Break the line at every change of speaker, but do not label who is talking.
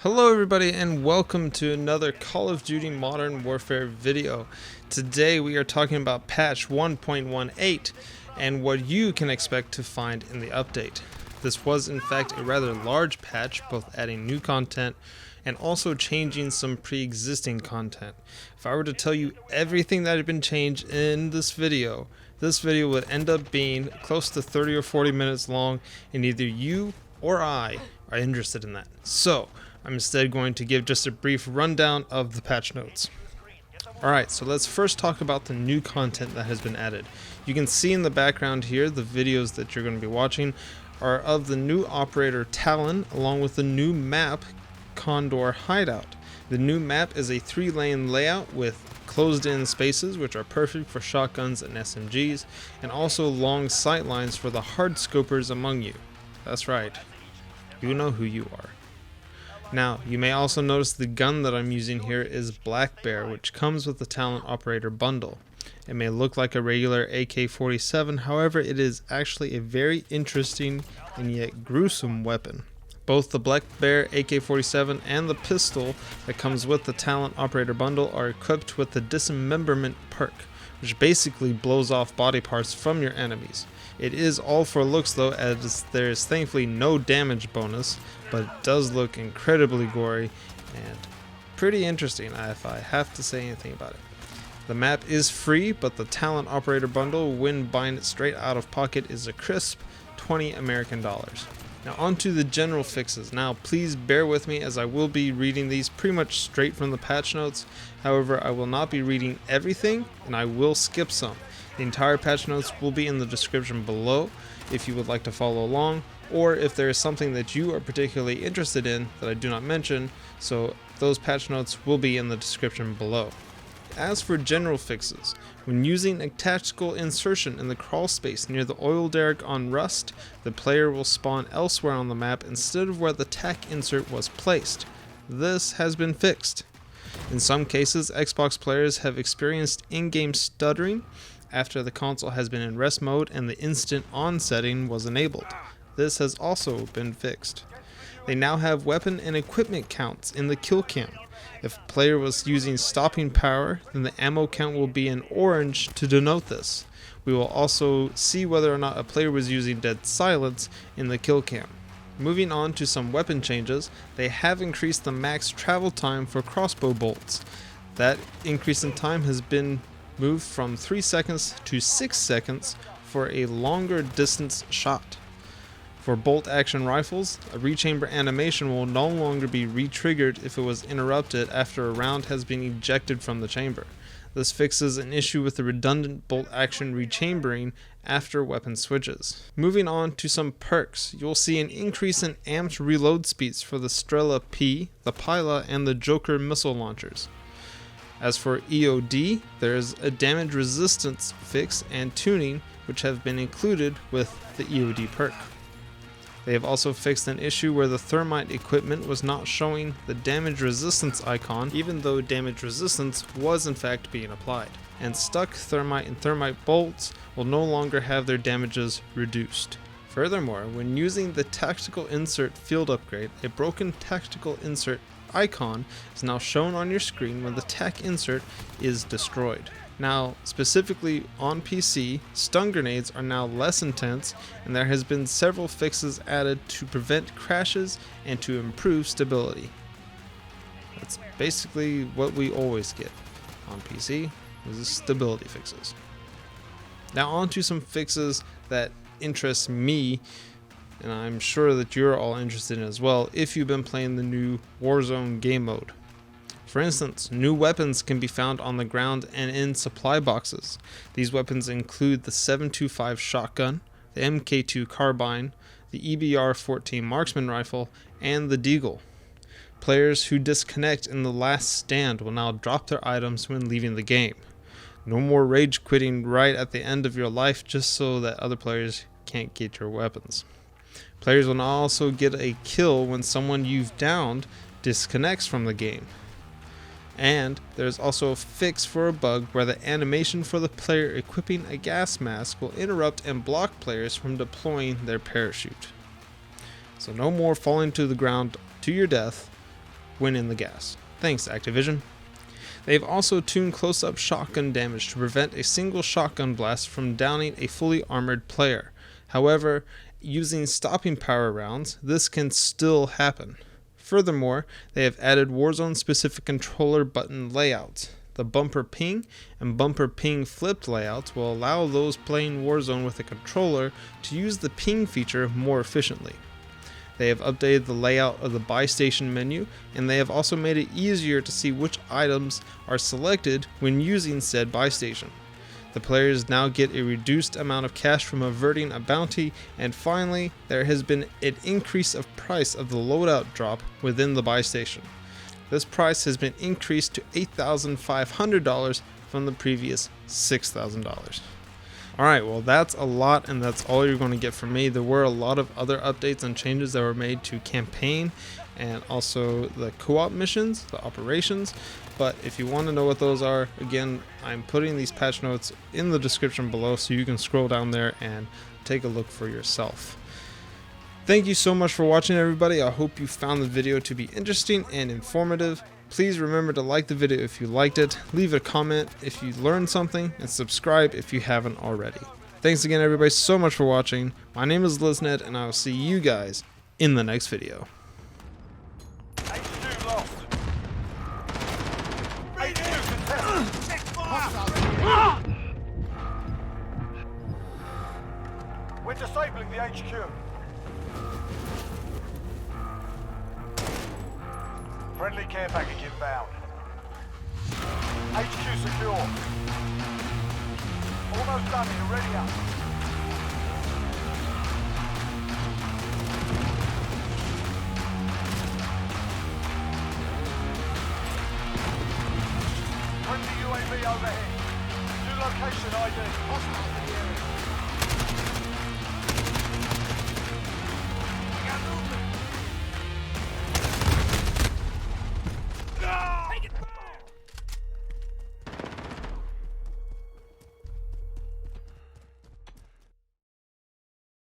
Hello everybody and welcome to another Call of Duty Modern Warfare video. Today we are talking about patch 1.18 and what you can expect to find in the update. This was in fact a rather large patch, both adding new content and also changing some pre-existing content. If I were to tell you everything that had been changed in this video would end up being close to 30 or 40 minutes long, and neither you or I are interested in that. So I'm instead going to give just a brief rundown of the patch notes. Alright, so let's first talk about the new content that has been added. You can see in the background here, the videos that you're going to be watching are of the new operator Talon, along with the new map Condor Hideout. The new map is a 3-lane layout with closed-in spaces, which are perfect for shotguns and SMGs, and also long sight lines for the hardscopers among you. That's right, you know who you are. Now, you may also notice the gun that I'm using here is Black Bear, which comes with the Talon Operator bundle. It may look like a regular AK-47, however it is actually a very interesting and yet gruesome weapon. Both the Black Bear AK-47 and the pistol that comes with the Talon Operator bundle are equipped with the Dismemberment perk, which basically blows off body parts from your enemies. It is all for looks though, as there is thankfully no damage bonus, but it does look incredibly gory and pretty interesting if I have to say anything about it. The map is free, but the Talon Operator bundle, when buying it straight out of pocket, is a crisp $20 American. Now onto the general fixes. Now please bear with me as I will be reading these pretty much straight from the patch notes. However, I will not be reading everything and I will skip some. The entire patch notes will be in the description below if you would like to follow along, or if there is something that you are particularly interested in that I do not mention, so those patch notes will be in the description below. As for general fixes, when using a tactical insertion in the crawl space near the oil derrick on Rust, the player will spawn elsewhere on the map instead of where the tac insert was placed. This has been fixed. In some cases, Xbox players have experienced in-game stuttering after the console has been in rest mode and the instant on setting was enabled. This has also been fixed. They now have weapon and equipment counts in the kill cam. If a player was using stopping power, then the ammo count will be in orange to denote this. We will also see whether or not a player was using dead silence in the kill cam. Moving on to some weapon changes, they have increased the max travel time for crossbow bolts. That increase in time has been moved from 3 seconds to 6 seconds for a longer distance shot. For bolt action rifles, a rechamber animation will no longer be re-triggered if it was interrupted after a round has been ejected from the chamber. This fixes an issue with the redundant bolt action rechambering after weapon switches. Moving on to some perks, you'll see an increase in amped reload speeds for the Strela P, the Pila, and the Joker missile launchers. As for EOD, there is a damage resistance fix and tuning which have been included with the EOD perk. They have also fixed an issue where the thermite equipment was not showing the damage resistance icon, even though damage resistance was in fact being applied. And stuck thermite and thermite bolts will no longer have their damages reduced. Furthermore, when using the tactical insert field upgrade, a broken tactical insert icon is now shown on your screen when the tac insert is destroyed. Now, specifically on PC, stun grenades are now less intense, and there has been several fixes added to prevent crashes and to improve stability. That's basically what we always get on PC, is stability fixes. Now on to some fixes that interest me, and I'm sure that you're all interested in as well if you've been playing the new Warzone game mode. For instance, new weapons can be found on the ground and in supply boxes. These weapons include the 7.25 shotgun, the MK2 carbine, the EBR-14 marksman rifle, and the Deagle. Players who disconnect in the last stand will now drop their items when leaving the game. No more rage quitting right at the end of your life just so that other players can't get your weapons. Players will now also get a kill when someone you've downed disconnects from the game. And there's also a fix for a bug where the animation for the player equipping a gas mask will interrupt and block players from deploying their parachute. So no more falling to the ground to your death. when in the gas. Thanks, Activision. They've also tuned close-up shotgun damage to prevent a single shotgun blast from downing a fully armored player. However, using stopping power rounds, this can still happen. Furthermore, they have added Warzone-specific controller button layouts. The bumper ping and bumper ping flipped layouts will allow those playing Warzone with a controller to use the ping feature more efficiently. They have updated the layout of the buy station menu, and they have also made it easier to see which items are selected when using said buy station. The players now get a reduced amount of cash from averting a bounty, and finally, there has been an increase of price of the loadout drop within the buy station. This price has been increased to $8,500 from the previous $6,000. Alright, well that's a lot, and that's all you're going to get from me. There were a lot of other updates and changes that were made to campaign and also the co-op missions, the operations. But if you want to know what those are, again, I'm putting these patch notes in the description below so you can scroll down there and take a look for yourself. Thank you so much for watching, everybody. I hope you found the video to be interesting and informative. Please remember to like the video if you liked it, leave a comment if you learned something, and subscribe if you haven't already. Thanks again, everybody, so much for watching. My name is Lizned, and I will see you guys in the next video.
HQ lost. HQ contested. We're disabling the HQ. Friendly care package inbound. HQ secure. Almost done here, ready up. Friendly UAV overhead. New location ID. Hostile in the area.